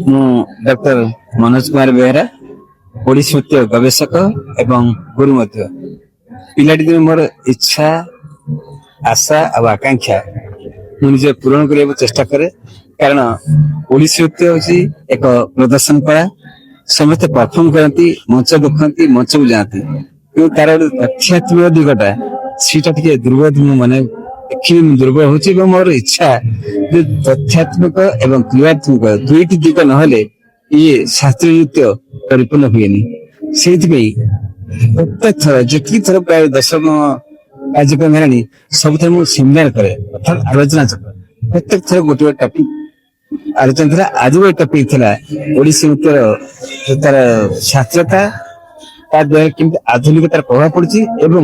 ମୁଁ ଡକ୍ଟର ମନୋଜ କୁମାର ବେହେରା, ଓଡ଼ିଶୀ ନୃତ୍ୟ ଗବେଷକ ଏବଂ ଗୁରୁ ମଧ୍ୟ। ପିଲାଟି ଦିନ ମୋର ଇଚ୍ଛା, ଆଶା ଆଉ ଆକାଂକ୍ଷା ମୁଁ ନିଜେ ପୂରଣ କରିବାକୁ ଚେଷ୍ଟା କରେ। କାରଣ ଓଡ଼ିଶୀ ନୃତ୍ୟ ହଉଛି ଏକ ପ୍ରଦର୍ଶନ କଳା। ସମସ୍ତେ ପରଫର୍ମ କରନ୍ତି, ମଞ୍ଚ ଦେଖନ୍ତି, ମଞ୍ଚକୁ ଯାଆନ୍ତି, କିନ୍ତୁ ତାର ଗୋଟେ ଆଧ୍ୟାତ୍ମିକ ଦିଗଟା ସେଇଟା ଟିକେ ଦୁର୍ବଳ ମୁଁ ମାନେ ଦେଖିବି, ମୁଁ ଦୁର୍ବଳ ହଉଛି। ଏବଂ ମୋର ଇଚ୍ଛା ଯେ ତଥ୍ୟାତ୍ମକ ଏବଂ କ୍ରିୟାତ୍ମକ ଦୁଇଟି ଦିଗ ନହେଲେ ଇଏ ଶାସ୍ତ୍ରୀୟ ନୃତ୍ୟ ପରିପୂର୍ଣ୍ଣ ହୁଏନି। ସେଇଥିପାଇଁ ପ୍ରତ୍ୟେକ ଥର ଯେତିକି ଥର ପ୍ରାୟ ଦଶମ କାର୍ଯ୍ୟକ୍ରମ ହେଲାଣି, ସବୁଥିରେ ମୁଁ ସେମିନାର କରେ, ଅର୍ଥାତ୍ ଆଲୋଚନା ଚକ୍ର। ପ୍ରତ୍ୟେକ ଥର ଗୋଟେ ଗୋଟେ ଟପିକ ଆଲୋଚନା ଥିଲା। ଆଜି ଗୋଟେ ଟପିକ ଥିଲା ଓଡ଼ିଶୀ ନୃତ୍ୟର ତାର ଶାସ୍ତ୍ରତା, ତା ଦ୍ୱାରା କେମିତି ଆଧୁନିକତାର ପ୍ରଭାବ ପଡୁଛି ଏବଂ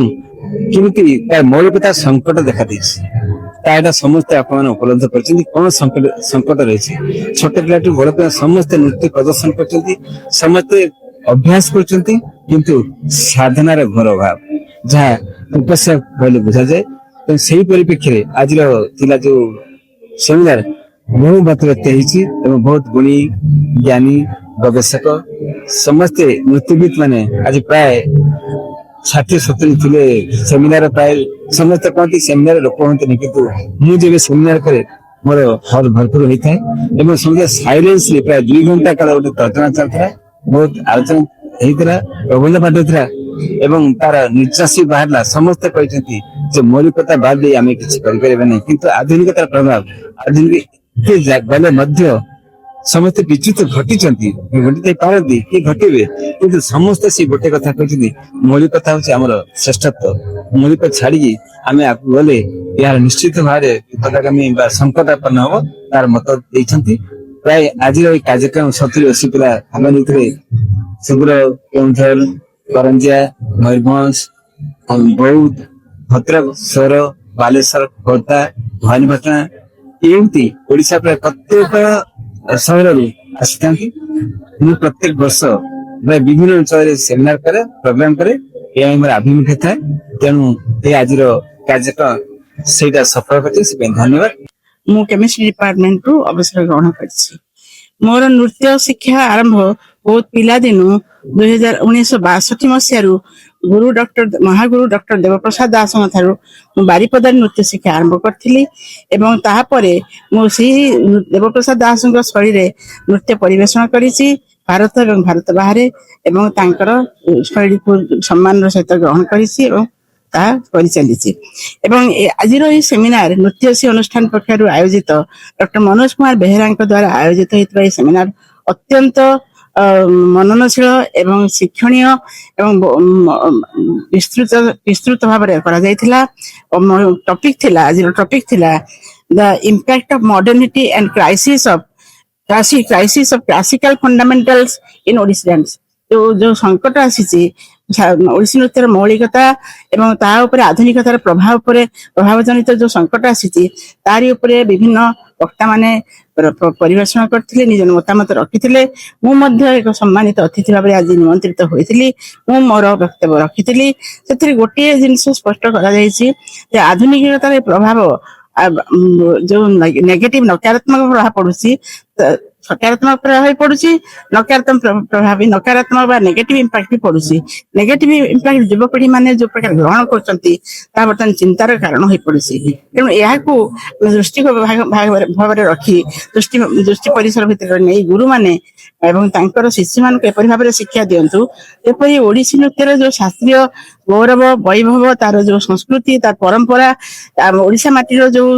କେମିତି ତାର ମୌଳିକତା ସଙ୍କଟ ଦେଖାଦେଇଛି। ତା ଏଇଟା ସମସ୍ତେ ଆପଣମାନେ ଉପଲବ୍ଧ କରିଛନ୍ତି। କଣ ସଙ୍କଟ ରହିଛି? ଛୋଟ ପିଲାଠୁ ବଡ ପିଲା ସମସ୍ତେ ନୃତ୍ୟ ପ୍ରଦର୍ଶନ କରୁଛନ୍ତି, ସମସ୍ତେ ଅଭ୍ୟାସ କରୁଛନ୍ତି, କିନ୍ତୁ ସାଧନାର ଘୋର ଅଭାବ, ଯାହା ତପସ୍ୟା କହିଲେ ବୁଝାଯାଏ। ତେଣୁ ସେଇ ପରିପ୍ରେକ୍ଷୀରେ ଆଜିର ଥିଲା ଯୋଉ ସେମିନାର ବହୁ ମାତ୍ରାରେ ହେଇଛି ଏବଂ ବହୁତ ଗୁଣୀ, ଜ୍ଞାନୀ, ଗବେଷକ ସମସ୍ତେ ନୃତ୍ୟବିତ ମାନେ ଆଜି ପ୍ରାୟ 60-70 ଥିଲେ ସେମିନାର। ପ୍ରାୟ ସମସ୍ତେ କହନ୍ତି ସେମିନାର ଲୋକ ହୁଅନ୍ତିନି, କିନ୍ତୁ ମୁଁ ଯେବେ ସେମିନାର କରେ ମୋର ହଲ୍ ଭରପୁର ହେଇଥାଏ ଏବଂ ସମସ୍ତେ ସାଇଲେନ୍ସଲି ପ୍ରାୟ 2 ଘଣ୍ଟା କାଳ ଗୋଟେ ତର୍ଜମା ଚାଲିଥିଲା, ବହୁତ ଆଲୋଚନା ହେଇଥିଲା, ପ୍ରବନ୍ଧ ପାଠ ହେଇଥିଲା ଏବଂ ତାର ନିଶ୍ୱାସୀ ବାହାରିଲା। ସମସ୍ତେ କହିଛନ୍ତି ଯେ ମୌଳିକତା ବାଦ ଦେଇ ଆମେ କିଛି କରିପାରିବା ନାହିଁ। କିନ୍ତୁ ଆଧୁନିକତାର ପ୍ରଭାବ, ଆଧୁନିକ ଗଲେ ମଧ୍ୟ ସମସ୍ତେ ବିଚ୍ୟୁତ ଘଟିଛନ୍ତି, ଘଟି ପାରନ୍ତି କି ଘଟିବେ, କିନ୍ତୁ ସମସ୍ତେ ସେ ଗୋଟେ କଥା କହିଛନ୍ତି, ମୌଳିକତା ହଉଛି ଆମର ଶ୍ରେଷ୍ଠତ୍ୱ। ମୌଳିକ ଛାଡିକି ଆମେ ଆଗକୁ ଗଲେ ଏହାର ନିଶ୍ଚିତ ଭାବରେ ବିପଦଗାମୀ ବା ସଂକଟାପନ୍ନ ହବ, ତାର ମତ ଦେଇଛନ୍ତି। ପ୍ରାୟ ଆଜିର ଏଇ କାର୍ଯ୍ୟକ୍ରମ 70-80 ପିଲା ଭାଗ ନେଇଥିଲେ। ସେଗୁଡା କେଉଁଝର, କରଞ୍ଜିଆ, ମୟୂରଭଞ୍ଜ, ବୌଦ୍ଧ, ଭଦ୍ରକ ସହର, ବାଲେଶ୍ୱର, ଖୋର୍ଦ୍ଧା, ଭବାନୀପାଟଣା, ଏମିତି ଓଡିଶା ପ୍ରାୟ ପ୍ରତ୍ୟେକ ସହରରୁ ଆସିଥାନ୍ତି। ମୁଁ ପ୍ରତ୍ୟେକ ବର୍ଷ ପ୍ରାୟ ବିଭିନ୍ନ ଅଞ୍ଚଳରେ ସେମିନାର କରେ, ପ୍ରୋଗ୍ରାମ କରେ, ଏହା ମୋର ଆଭିମୁଖ୍ୟ ଥାଏ। ତେଣୁ ଏ ଆଜିର କାର୍ଯ୍ୟକ୍ରମ ସେଇଟା ସଫଳ କରିଛି, ସେଥିପାଇଁ ଧନ୍ୟବାଦ। ମୁଁ କେମିଷ୍ଟ୍ରି ଡିପାର୍ଟମେଣ୍ଟରୁ ଅବସର ଗ୍ରହଣ କରିଛି। ମୋର ନୃତ୍ୟ ଶିକ୍ଷା ଆରମ୍ଭ ବହୁତ ପିଲାଦିନୁ 1962 ମସିହାରୁ ମହାଗୁରୁ ଡକ୍ଟର ଦେବପ୍ରସାଦ ଦାସଙ୍କ ଠାରୁ ମୁଁ ବାରିପଦାରେ ନୃତ୍ୟ ଶିକ୍ଷା ଆରମ୍ଭ କରିଥିଲି ଏବଂ ତାହାପରେ ମୁଁ ସେହି ଦେବପ୍ରସାଦ ଦାସଙ୍କ ଶୈଳୀରେ ନୃତ୍ୟ ପରିବେଷଣ କରିଛି ଭାରତ ଏବଂ ଭାରତ ବାହାରେ, ଏବଂ ତାଙ୍କର ଶୈଳୀକୁ ସମ୍ମାନର ସହିତ ଗ୍ରହଣ କରିଛି ଏବଂ ତାହା କରିଚାଲିଛି। ଏବଂ ଆଜିର ଏହି ସେମିନାର ନୃତ୍ୟଶ୍ରୀ ଅନୁଷ୍ଠାନ ପକ୍ଷରୁ ଆୟୋଜିତ ଡକ୍ଟର ମନୋଜ କୁମାର ବେହେରାଙ୍କ ଦ୍ୱାରା ଆୟୋଜିତ ହୋଇଥିବା ଏହି ସେମିନାର ଅତ୍ୟନ୍ତ ମନନଶୀଳ ଏବଂ ଶିକ୍ଷଣୀୟ ଏବଂ ବିସ୍ତୃତ ଭାବରେ କରାଯାଇଥିଲା। ଆଜିର ଟପିକ ଥିଲା the impact of modernity and crisis of classical fundamentals in Odissi dance. ଯୋଉ ସଙ୍କଟ ଆସିଛି ଓଡ଼ିଶୀ ନୃତ୍ୟର ମୌଳିକତା ଏବଂ ତା ଉପରେ ଆଧୁନିକତାର ପ୍ରଭାବ ଜନିତ ଯୋଉ ସଙ୍କଟ ଆସିଛି, ତାରି ଉପରେ ବିଭିନ୍ନ ବକ୍ତା ମାନେ ପରିବେଷଣ କରିଥିଲେ, ନିଜ ମତାମତ ରଖିଥିଲେ। ମୁଁ ମଧ୍ୟ ଏକ ସମ୍ମାନିତ ଅତିଥି ଭାବରେ ଆଜି ନିମନ୍ତ୍ରିତ ହୋଇଥିଲି। ମୁଁ ମୋର ବକ୍ତବ୍ୟ ରଖିଥିଲି। ସେଥିରେ ଗୋଟିଏ ଜିନିଷ ସ୍ପଷ୍ଟ କରାଯାଇଛି ଯେ ଆଧୁନିକତାର ପ୍ରଭାବ ଯୋଉ ନେଗେଟିଭ ନକାରାତ୍ମକ ପ୍ରଭାବ ପଡୁଛି, ସକାରାତ୍ମକ ପ୍ରଭାବ ପଡୁଛି, ନକାରାତ୍ମକ ବା ନେଗେଟିଭ ଇମ୍ପାକ୍ଟ ବି ପଡୁଛି। ନେଗେଟିଭ ଇମ୍ପାକ୍ଟ ଯୁବପିଢି ମାନେ ଯୋଉ ପ୍ରକାର ଗ୍ରହଣ କରୁଛନ୍ତି, ତାହା ବର୍ତ୍ତମାନ ଚିନ୍ତାର କାରଣ ହୋଇପଡୁଛି। ତେଣୁ ଏହାକୁ ଦୃଷ୍ଟି ଭାବରେ ରଖି ଦୃଷ୍ଟି ପରିସର ଭିତରେ ନେଇ ଗୁରୁମାନେ ଏବଂ ତାଙ୍କର ଶିଷ୍ୟମାନଙ୍କୁ ଏପରି ଭାବରେ ଶିକ୍ଷା ଦିଅନ୍ତୁ, ଯେପରି ଓଡ଼ିଶୀ ନୃତ୍ୟର ଯୋଉ ଶାସ୍ତ୍ରୀୟ ଗୌରବ, ବୈଭବ, ତାର ଯୋଉ ସଂସ୍କୃତି, ତାର ପରମ୍ପରା, ଓଡ଼ିଶା ମାଟିର ଯୋଉ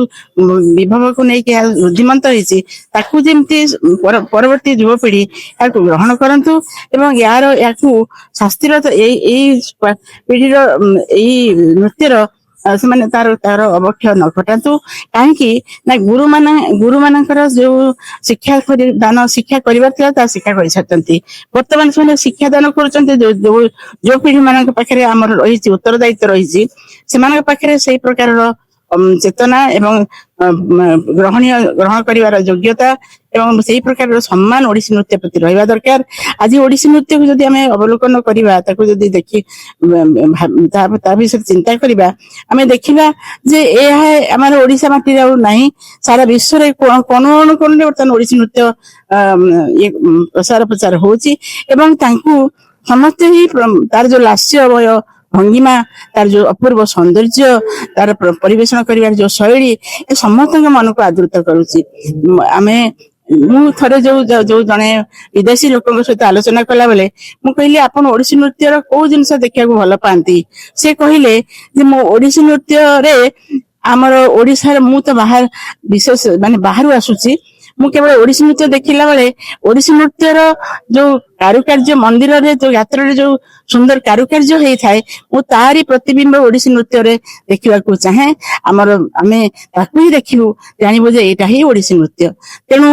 ବିଭବକୁ ନେଇକି ରୁଦ୍ଧିମନ୍ତ ହେଇଛି, ତାକୁ ଯେମିତି ପରବର୍ତ୍ତୀ ଯୁବପିଢି ଏହାକୁ ଗ୍ରହଣ କରନ୍ତୁ ଏବଂ ଏହାକୁ ଶାସ୍ତ୍ରୀୟ ଏଇ ପିଢିର ଏଇ ନୃତ୍ୟର ସେମାନେ ତାର ଅବକ୍ଷୟ ନ ଘଟାନ୍ତୁ। କାହିଁକି ନା ଗୁରୁମାନଙ୍କର ଯୋଉ ଶିକ୍ଷା କରିବାର ଥିଲା, ତାହା ଶିକ୍ଷା କରିସାରିଛନ୍ତି। ବର୍ତ୍ତମାନ ସେମାନେ ଶିକ୍ଷା ଦାନ କରୁଛନ୍ତି ଯୋଉ ପିଢି ମାନଙ୍କ ପାଖରେ ଆମର ରହିଛି ଉତ୍ତରଦାୟିତ୍ୱ ରହିଛି, ସେମାନଙ୍କ ପାଖରେ ସେଇ ପ୍ରକାରର ଚେତନା ଏବଂ ଗ୍ରହଣ କରିବାର ଯୋଗ୍ୟତା ଏବଂ ସେଇ ପ୍ରକାରର ସମ୍ମାନ ଓଡିଶୀ ନୃତ୍ୟ ପ୍ରତି ରହିବା ଦରକାର। ଆଜି ଓଡିଶୀ ନୃତ୍ୟକୁ ଯଦି ଆମେ ଅବଲୋକନ କରିବା, ତାକୁ ଯଦି ଦେଖି ତା ବିଷୟରେ ଚିନ୍ତା କରିବା, ଆମେ ଦେଖିବା ଯେ ଏହା ଆମର ଓଡିଶା ମାଟିରେ ଆଉ ନାହିଁ। ସାରା ବିଶ୍ୱରେ କୋଣ ଅନୁକୋଣରେ ବର୍ତ୍ତମାନ ଓଡିଶୀ ନୃତ୍ୟ ପ୍ରଚାର ହଉଛି ଏବଂ ତାଙ୍କୁ ସମସ୍ତେ ହିଁ ତାର ଯୋଉ ଲାସ୍ୟ ଭୟ ଭଙ୍ଗିମା, ତାର ଯୋଉ ଅପୂର୍ବ ସୌନ୍ଦର୍ଯ୍ୟ, ତାର ପରିବେଷଣ କରିବାର ଯୋଉ ଶୈଳୀ, ଏ ସମସ୍ତଙ୍କ ମନକୁ ଆଦୃତ କରୁଛି। ମୁଁ ଥରେ ଯୋଉ ଜଣେ ବିଦେଶୀ ଲୋକଙ୍କ ସହିତ ଆଲୋଚନା କଲା ବେଳେ ମୁଁ କହିଲି, ଆପଣ ଓଡିଶୀ ନୃତ୍ୟର କୋଉ ଜିନିଷ ଦେଖିବାକୁ ଭଲ ପାଆନ୍ତି? ସେ କହିଲେ ଯେ ମୁଁ ଓଡିଶୀ ନୃତ୍ୟରେ ଆମର ଓଡିଶାରେ, ମୁଁ ତ ବିଶେଷ ବାହାରୁ ଆସୁଛି, ମୁଁ କେବଳ ଓଡିଶୀ ନୃତ୍ୟ ଦେଖିଲା ବେଳେ ଓଡିଶୀ ନୃତ୍ୟର ଯୋଉ କାରୁକାର୍ଯ୍ୟ, ମନ୍ଦିରରେ ଯୋଉ ଯାତ୍ରାରେ ଯୋଉ ସୁନ୍ଦର କାରୁକାର୍ଯ୍ୟ ହେଇଥାଏ, ମୁଁ ତାରି ପ୍ରତିବିମ୍ବ ଓଡିଶୀ ନୃତ୍ୟରେ ଦେଖିବାକୁ ଚାହେଁ। ଆମେ ତାକୁ ହିଁ ଦେଖିବୁ, ଜାଣିବୁ ଯେ ଏଇଟା ହିଁ ଓଡିଶୀ ନୃତ୍ୟ। ତେଣୁ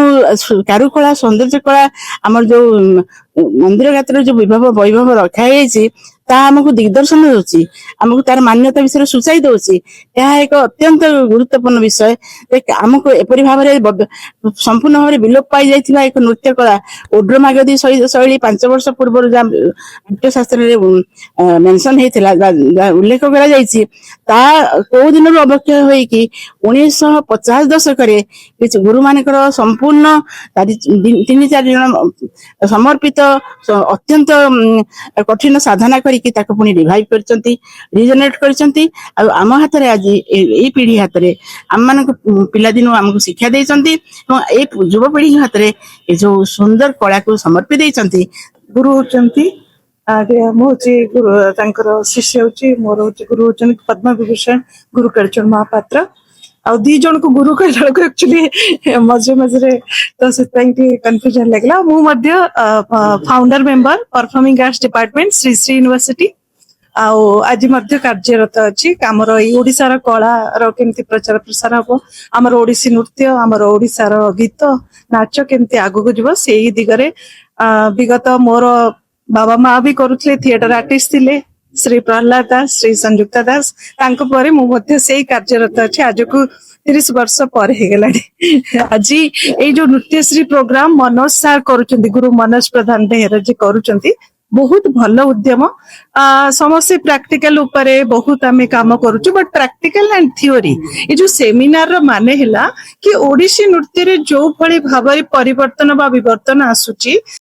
କାରୁକଳା, ସୌନ୍ଦର୍ଯ୍ୟ କଳା, ଆମର ଯୋଉ ମନ୍ଦିର ଗାତ୍ରରେ ଯୋଉ ବୈଭବ ରଖାଯାଇଛି, ତାହା ଆମକୁ ଦିଗଦର୍ଶନ ଦଉଛି, ଆମକୁ ତାର ମାନ୍ୟତା ବିଷୟରେ ସୂଚାଇ ଦଉଛି। ଏହା ଏକ ଅତ୍ୟନ୍ତ ଗୁରୁତ୍ୱପୂର୍ଣ୍ଣ ବିଷୟ। ଆମକୁ ଏପରି ଭାବରେ ସମ୍ପୂର୍ଣ୍ଣ ଭାବରେ ବିଲୋପ ପାଇଯାଇଥିବା ଏକ ନୃତ୍ୟ କଳା, ଓଡ୍ର ମାଗଧୀ ଶୈଳୀ 5 ବର୍ଷ ପୂର୍ବରୁ ଯାହା ନାଟ୍ୟ ଶାସ୍ତ୍ରରେ ମେନସନ ହେଇଥିଲା, ଉଲ୍ଲେଖ କରାଯାଇଛି, ତା କୋଉ ଦିନରୁ ଅବକ୍ଷୟ ହୋଇକି 1950 ଦଶକରେ କିଛି ଗୁରୁ ମାନଙ୍କର ସମ୍ପୂର୍ଣ୍ଣ 3-4 ଜଣ ସମର୍ପିତ ଅତ୍ୟନ୍ତ କଠିନ ସାଧନା କରିକି ତାକୁ ପୁଣି ରିଭାଇଭ କରିଛନ୍ତି, ରିଜେନେରେଟ କରିଛନ୍ତି। ଆଉ ଆମ ହାତରେ ଆଜି ଏଇ ପିଢି ହାତରେ, ଆମମାନଙ୍କୁ ପିଲାଦିନୁ ଆମକୁ ଶିକ୍ଷା ଦେଇଛନ୍ତି ଏବଂ ଏଇ ଯୁବପିଢି ହାତରେ ଏ ଯୋଉ ସୁନ୍ଦର କଳାକୁ ସମର୍ପି ଦେଇଛନ୍ତି। ଗୁରୁ ହଉଛନ୍ତି ମୁଁ ହଉଛି ଗୁରୁ, ତାଙ୍କର ଶିଷ୍ୟ ହଉଛି, ମୋର ହଉଛି ଗୁରୁ ହଉଛନ୍ତି ପଦ୍ମ ବିଭୂଷଣ ଗୁରୁ କାଳଚରଣ ମହାପାତ୍ର। ଆଉ 2 ଜଣଙ୍କୁ ଗୁରୁ କହିଲା ବେଳକୁ ଆକ୍ଚୁଆଲି ମଝିରେ ତ ସେଥିପାଇଁ ଟିକେ କନଫ୍ୟୁଜନ ଲାଗିଲା। ମୁଁ ମଧ୍ୟ founder member performing arts department Shri Shri university. ଆଉ ଆଜି ମଧ୍ୟ କାର୍ଯ୍ୟରତ ଅଛି। ଆମର ଏଇ ଓଡିଶାର କଳାର କେମିତି ପ୍ରଚାର ପ୍ରସାର ହବ, ଆମର ଓଡିଶୀ ନୃତ୍ୟ, ଆମର ଓଡିଶାର ଗୀତ ନାଚ କେମିତି ଆଗକୁ ଯିବ, ସେଇ ଦିଗରେ ବିଗତ ମୋର ବାବା ମା ବି କରୁଥିଲେ, ଥିଏଟର ଆର୍ଟିଷ୍ଟ ଥିଲେ, ଶ୍ରୀ ପ୍ରହ୍ଲାଦ ଦାସ, ଶ୍ରୀ ସଂଯୁକ୍ତା ଦାସ। ତାଙ୍କ ପରେ ମୁଁ ମଧ୍ୟ ସେଇ କାର୍ଯ୍ୟରତ ଅଛି। ଆଜକୁ 30 ବର୍ଷ ପରେ ହେଇଗଲାଣି। ଆଜି ଏଇ ଯୋଉ ନୃତ୍ୟଶ୍ରୀ ପ୍ରୋଗ୍ରାମ ମନୋଜ ସାର୍ କରୁଛନ୍ତି, ଗୁରୁ ମନୋଜ ପ୍ରଧାନ ବେହେରା जी କରୁଛନ୍ତି, ବହୁତ ଭଲ ଉଦ୍ୟମ। ସମସ୍ତେ ପ୍ରାକ୍ଟିକାଲ ଉପରେ ବହୁତ ଆମେ କାମ କରୁଛୁ, ବଟ୍ ପ୍ରାକ୍ଟିକାଲ ଆଣ୍ଡ ଥିଓରି, ଏ ଯୋଉ ସେମିନାର ର ମାନେ ହେଲା କି ଓଡିଶୀ ନୃତ୍ୟରେ ଯୋଉ ଭଳି ଭାବରେ ପରିବର୍ତ୍ତନ ବା ବିବର୍ତ୍ତନ ଆସୁଛି,